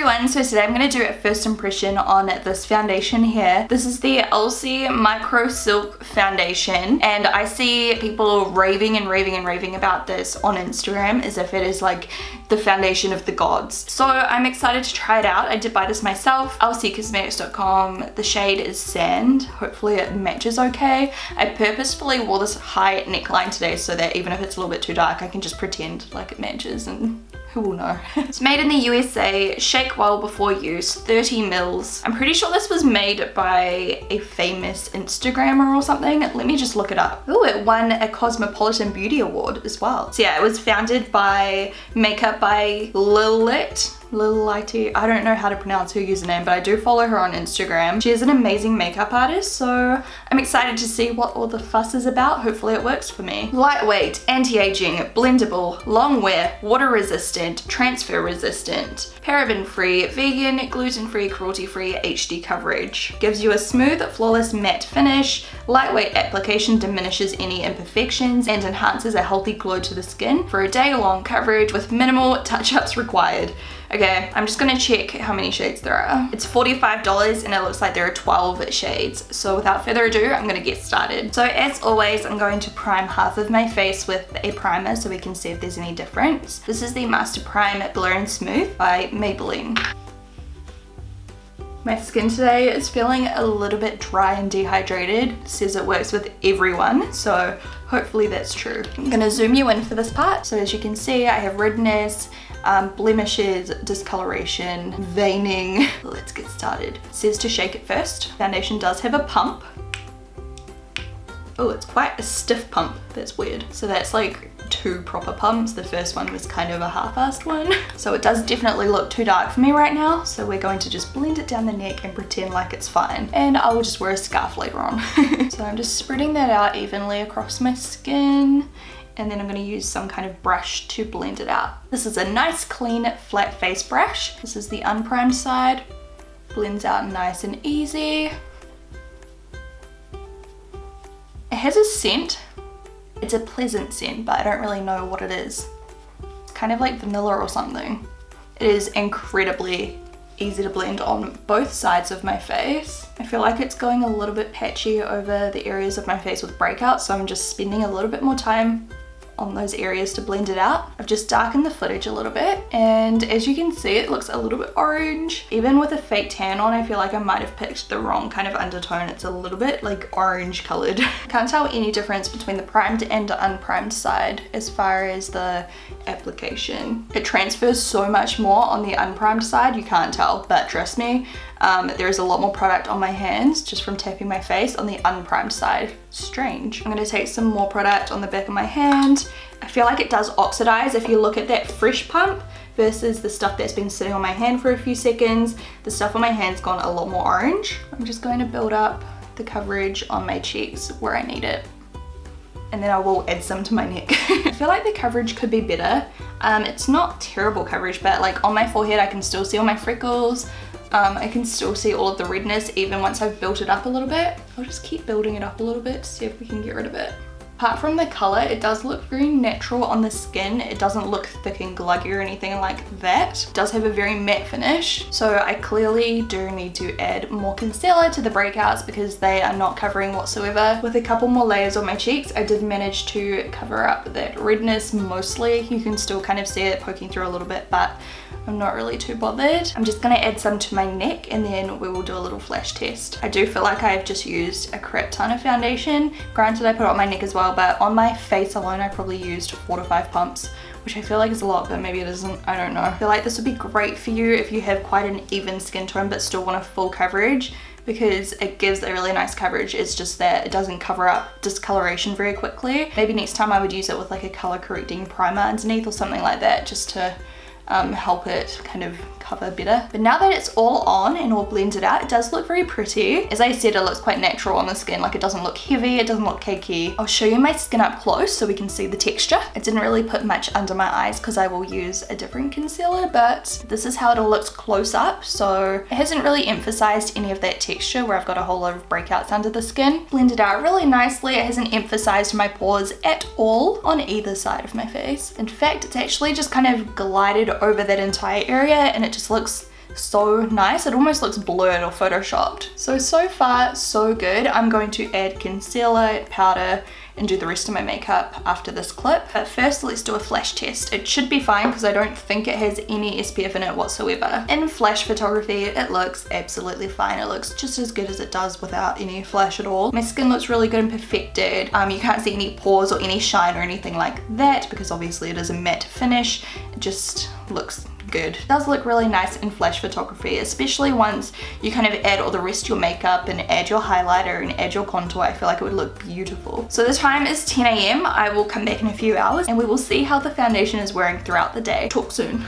everyone, so today I'm going to do a first impression on this foundation here. This is the Elcie Micro Silk Foundation, and I see people raving and raving and raving about this on Instagram as if it is like the foundation of the gods. So I'm excited to try it out. I did buy this myself, elciecosmetics.com. The shade is Sand. Hopefully it matches okay. I purposefully wore this high neckline today so that even if it's a little bit too dark, I can just pretend like it matches and who will know. It's made in the USA, shake well before use, 30 mils. I'm pretty sure this was made by a famous Instagrammer or something. Let me just look it up. Oh, it won a Cosmopolitan Beauty Award as well. So yeah, it was founded by Makeup by Lilite. I don't know how to pronounce her username, but I do follow her on Instagram. She is an amazing makeup artist, so I'm excited to see what all the fuss is about. Hopefully it works for me. Lightweight, anti-aging, blendable, long wear, water resistant, transfer resistant, paraben free, vegan, gluten free, cruelty free, HD coverage. Gives you a smooth, flawless matte finish. Lightweight application diminishes any imperfections and enhances a healthy glow to the skin for a day-long coverage with minimal touch-ups required. Okay, I'm just gonna check how many shades there are. It's $45 and it looks like there are 12 shades. So without further ado, I'm gonna get started. So as always, I'm going to prime half of my face with a primer so we can see if there's any difference. This is the Master Prime Blur and Smooth by Maybelline. My skin today is feeling a little bit dry and dehydrated. It says it works with everyone, so hopefully that's true. I'm gonna zoom you in for this part. So as you can see, I have redness, blemishes, discoloration, veining. Let's get started. It says to shake it first. Foundation does have a pump. Oh, it's quite a stiff pump. That's weird. So that's like 2 proper pumps. The first one was kind of a half-assed one. So it does definitely look too dark for me right now. So we're going to just blend it down the neck and pretend like it's fine. And I will just wear a scarf later on. So I'm just spreading that out evenly across my skin. And then I'm going to use some kind of brush to blend it out. This is a nice clean flat face brush. This is the unprimed side. Blends out nice and easy. It has a scent. It's a pleasant scent, but I don't really know what it is. It's kind of like vanilla or something. It is incredibly easy to blend on both sides of my face. I feel like it's going a little bit patchy over the areas of my face with breakouts, so I'm just spending a little bit more time on those areas to blend it out. I've just darkened the footage a little bit, and as you can see, it looks a little bit orange. Even with a fake tan on, I feel like I might have picked the wrong kind of undertone. It's a little bit like orange colored. Can't tell any difference between the primed and unprimed side as far as the application. It transfers so much more on the unprimed side, you can't tell, but trust me, there is a lot more product on my hands just from tapping my face on the unprimed side. Strange. I'm going to take some more product on the back of my hand. I feel like it does oxidize if you look at that fresh pump versus the stuff that's been sitting on my hand for a few seconds. The stuff on my hand's gone a lot more orange. I'm just going to build up the coverage on my cheeks where I need it. And then I will add some to my neck. I feel like the coverage could be better. It's not terrible coverage, but like on my forehead I can still see all my freckles. I can still see all of the redness even once I've built it up a little bit. I'll just keep building it up a little bit to see if we can get rid of it. Apart from the color, it does look very natural on the skin. It doesn't look thick and gluggy or anything like that. It does have a very matte finish. So I clearly do need to add more concealer to the breakouts because they are not covering whatsoever. With a couple more layers on my cheeks, I did manage to cover up that redness mostly. You can still kind of see it poking through a little bit, but I'm not really too bothered. I'm just gonna add some to my neck and then we will do a little flash test. I do feel like I've just used a crap ton of foundation. Granted, I put it on my neck as well, but on my face alone, I probably used 4 to 5 pumps, which I feel like is a lot, but maybe it isn't, I don't know. I feel like this would be great for you if you have quite an even skin tone but still want a full coverage, because it gives a really nice coverage. It's just that it doesn't cover up discoloration very quickly. Maybe next time I would use it with like a color correcting primer underneath or something like that, just to help it kind of cover better. But now that it's all on and all blended out, it does look very pretty. As I said, it looks quite natural on the skin. Like, it doesn't look heavy, it doesn't look cakey. I'll show you my skin up close so we can see the texture. I didn't really put much under my eyes because I will use a different concealer, but this is how it all looks close up. So it hasn't really emphasized any of that texture where I've got a whole lot of breakouts under the skin. Blended out really nicely. It hasn't emphasized my pores at all on either side of my face. In fact, it's actually just kind of glided over that entire area and it just looks so nice. It almost looks blurred or photoshopped. So far so good. I'm going to add concealer, powder, and do the rest of my makeup after this clip. But first let's do a flash test. It should be fine because I don't think it has any SPF in it whatsoever. In flash photography it looks absolutely fine. It looks just as good as it does without any flash at all. My skin looks really good and perfected. You can't see any pores or any shine or anything like that because obviously it is a matte finish. It just looks good. It does look really nice in flash photography, especially once you kind of add all the rest of your makeup and add your highlighter and add your contour. I feel like it would look beautiful. So the time is 10 AM. I will come back in a few hours and we will see how the foundation is wearing throughout the day. Talk soon.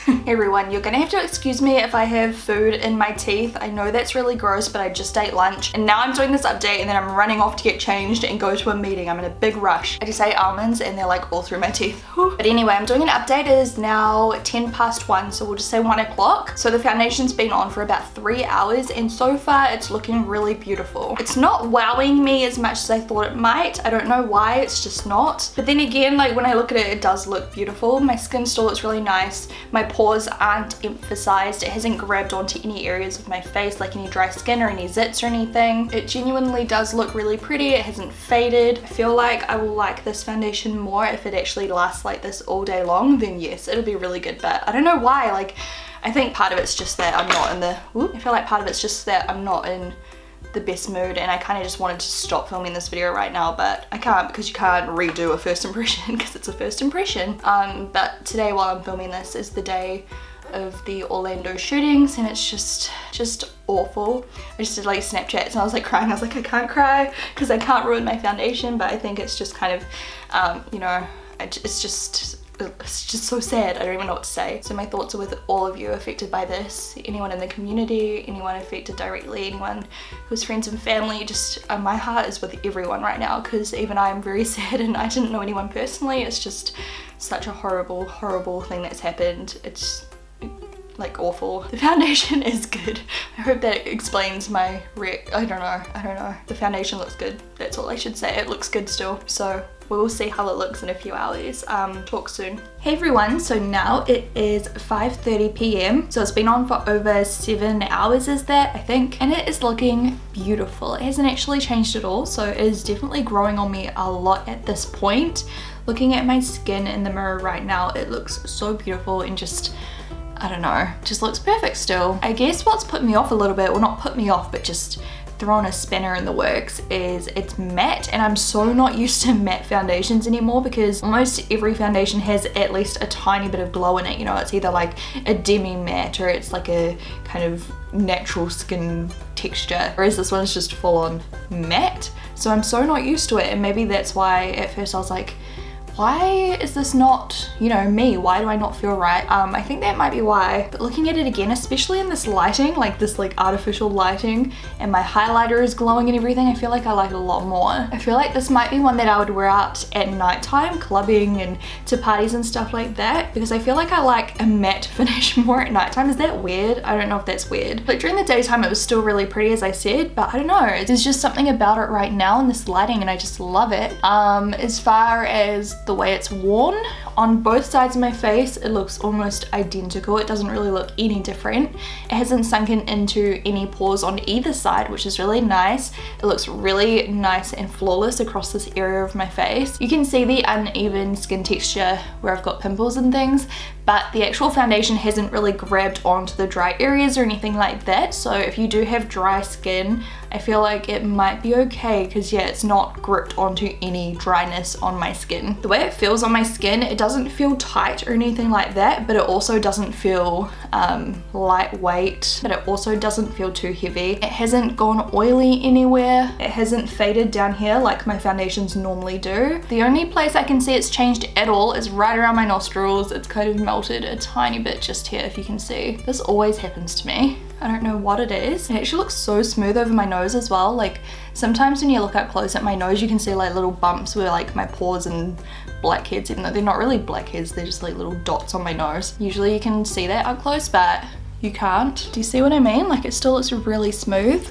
Hey everyone, you're gonna have to excuse me if I have food in my teeth. I know that's really gross, but I just ate lunch and now I'm doing this update and then I'm running off to get changed and go to a meeting. I'm in a big rush. I just ate almonds and they're like all through my teeth. But anyway, I'm doing an update. It is now 1:10 so we'll just say 1 o'clock. So the foundation's been on for about 3 hours and so far it's looking really beautiful. It's not wowing me as much as I thought it might. I don't know why, it's just not. But then again, like when I look at it, it does look beautiful. My skin still looks really nice. My pores aren't emphasized. It hasn't grabbed onto any areas of my face like any dry skin or any zits or anything. It genuinely does look really pretty. It hasn't faded. I feel like I will like this foundation more if it actually lasts like this all day long, then yes, it'll be really good. But I don't know why, like I think part of it's just that I'm not in the, I feel like part of it's just that I'm not in the best mood and I kind of just wanted to stop filming this video right now, but I can't because you can't redo a first impression because it's a first impression. But today while I'm filming this is the day of the Orlando shootings and it's just awful. I just did like Snapchats and I was like crying. I was like, I can't cry because I can't ruin my foundation, but I think it's just kind of, you know, it's just so sad. I don't even know what to say. So my thoughts are with all of you affected by this. Anyone in the community, anyone affected directly, anyone who's friends and family. Just my heart is with everyone right now because even I am very sad and I didn't know anyone personally. It's just such a horrible, horrible thing that's happened. It's like awful. The foundation is good. I hope that explains my I don't know. The foundation looks good. That's all I should say. It looks good still. So we'll see how it looks in a few hours. Talk soon. Hey everyone, so now it is 5:30 PM. So it's been on for over 7 hours is that, I think. And it is looking beautiful. It hasn't actually changed at all. So it is definitely growing on me a lot at this point. Looking at my skin in the mirror right now, it looks so beautiful and just, I don't know, just looks perfect still. I guess what's put me off a little bit, well not put me off, but just thrown a spanner in the works is it's matte and I'm so not used to matte foundations anymore because almost every foundation has at least a tiny bit of glow in it. You know, it's either like a demi matte or it's like a kind of natural skin texture, whereas this one is just full on matte. So I'm so not used to it and maybe that's why at first I was like, why is this not, you know, me? Why do I not feel right? I think that might be why. But looking at it again, especially in this lighting, like this like artificial lighting, and my highlighter is glowing and everything, I feel like I like it a lot more. I feel like this might be one that I would wear out at nighttime, clubbing and to parties and stuff like that, because I feel like I like a matte finish more at nighttime. Is that weird? I don't know if that's weird. Like during the daytime, it was still really pretty as I said, but I don't know. There's just something about it right now in this lighting and I just love it. As far as the way it's worn on both sides of my face, it looks almost identical. It doesn't really look any different. It hasn't sunken into any pores on either side, which is really nice. It looks really nice and flawless across this area of my face. You can see the uneven skin texture where I've got pimples and things, but the actual foundation hasn't really grabbed onto the dry areas or anything like that. So if you do have dry skin, I feel like it might be okay because yeah, it's not gripped onto any dryness on my skin. The way it feels on my skin, it doesn't feel tight or anything like that, but it also doesn't feel lightweight, but it also doesn't feel too heavy. It hasn't gone oily anywhere. It hasn't faded down here like my foundations normally do. The only place I can see it's changed at all is right around my nostrils. It's kind of melted a tiny bit just here, if you can see. This always happens to me. I don't know what it is. It actually looks so smooth over my nose as well. Like sometimes when you look up close at my nose, you can see like little bumps where like my pores and blackheads, even though they're not really blackheads, they're just like little dots on my nose. Usually you can see that up close, but you can't. Do you see what I mean? Like it still looks really smooth.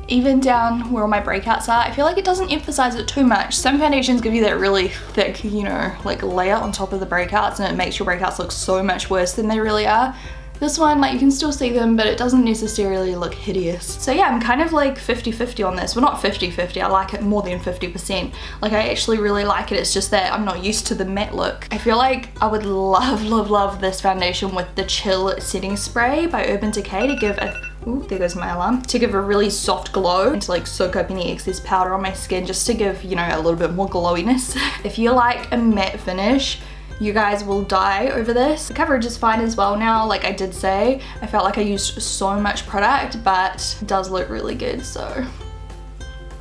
Even down where all my breakouts are, I feel like it doesn't emphasize it too much. Some foundations give you that really thick, you know, like layer on top of the breakouts and it makes your breakouts look so much worse than they really are. This one, like, you can still see them, but it doesn't necessarily look hideous. So yeah, I'm kind of like 50-50 on this. Well, not 50-50, I like it more than 50%. Like, I actually really like it. It's just that I'm not used to the matte look. I feel like I would love this foundation with the Chill Setting Spray by Urban Decay to give a, ooh, there goes my alarm, to give a really soft glow and to like soak up any excess powder on my skin, just to give, you know, a little bit more glowiness. If you like a matte finish, you guys will die over this. The coverage is fine as well now. Like I did say, I felt like I used so much product, but it does look really good, so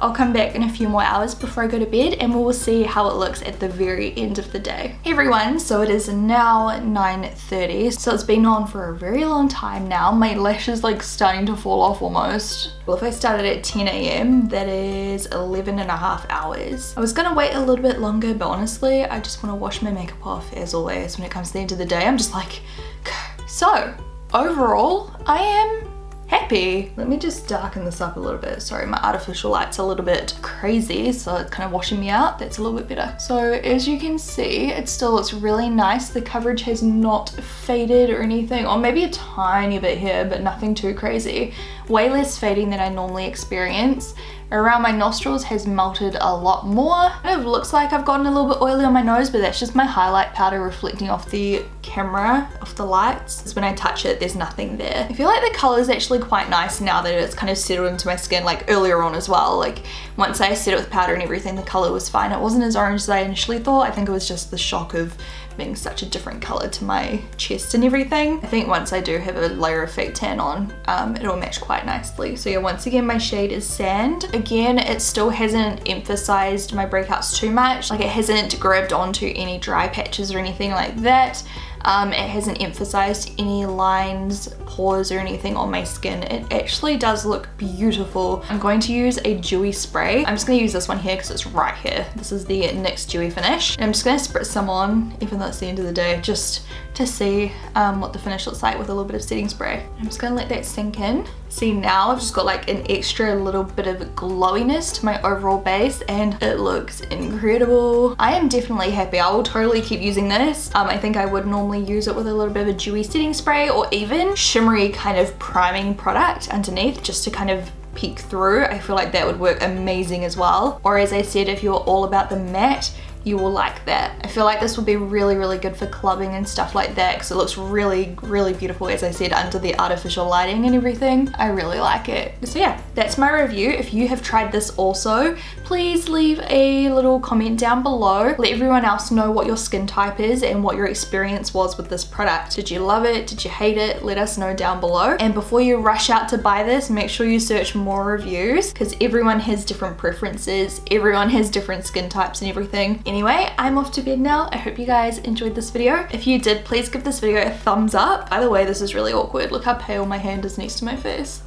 I'll come back in a few more hours before I go to bed and we'll see how it looks at the very end of the day. Hey everyone, so it is now 9:30, so it's been on for a very long time now. My lash is like starting to fall off almost. Well, if I started at 10 AM, that is 11.5 hours. I was gonna wait a little bit longer, but honestly, I just want to wash my makeup off as always. When it comes to the end of the day, I'm just like, go. So overall, I am happy. Let me just darken this up a little bit. Sorry, my artificial light's a little bit crazy, so it's kind of washing me out. That's a little bit better. So as you can see, it still looks really nice. The coverage has not faded or anything, or maybe a tiny bit here, but nothing too crazy. Way less fading than I normally experience. Around my nostrils has melted a lot more. Kind of looks like I've gotten a little bit oily on my nose, but that's just my highlight powder reflecting off the camera, off the lights. Because when I touch it, there's nothing there. I feel like the color is actually quite nice now that it's kind of settled into my skin, like earlier on as well. Like once I set it with powder and everything, the color was fine. It wasn't as orange as I initially thought. I think it was just the shock of being such a different color to my chest and everything. I think once I do have a layer of fake tan on, it'll match quite nicely. So yeah, once again, my shade is Sand. Again, it still hasn't emphasized my breakouts too much. Like it hasn't grabbed onto any dry patches or anything like that. It hasn't emphasized any lines, pores or anything on my skin. It actually does look beautiful. I'm going to use a dewy spray. I'm just going to use this one here because it's right here. This is the NYX Dewy Finish. And I'm just going to spritz some on, even though it's the end of the day, just to see what the finish looks like with a little bit of setting spray. I'm just going to let that sink in. See, now I've just got like an extra little bit of glowiness to my overall base and it looks incredible. I am definitely happy. I will totally keep using this. I think I would normally use it with a little bit of a dewy setting spray or even shimmery kind of priming product underneath just to kind of peek through. I feel like that would work amazing as well. Or as I said, if you're all about the matte, you will like that. I feel like this will be really good for clubbing and stuff like that because it looks really beautiful, as I said, under the artificial lighting and everything. I really like it. So yeah, that's my review. If you have tried this also, please leave a little comment down below. Let everyone else know what your skin type is and what your experience was with this product. Did you love it? Did you hate it? Let us know down below. And before you rush out to buy this, make sure you search more reviews because everyone has different preferences. Everyone has different skin types and everything. Anyway, I'm off to bed now. I hope you guys enjoyed this video. If you did, please give this video a thumbs up. By the way, this is really awkward. Look how pale my hand is next to my face.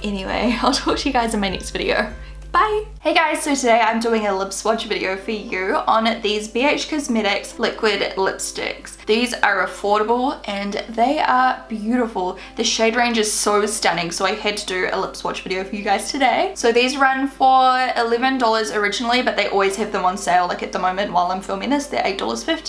Anyway, I'll talk to you guys in my next video. Bye! Hey guys, so today I'm doing a lip swatch video for you on these BH Cosmetics liquid lipsticks. These are affordable and they are beautiful. The shade range is so stunning, so I had to do a lip swatch video for you guys today. So these run for $11 originally, but they always have them on sale. Like at the moment while I'm filming this, they're $8.50.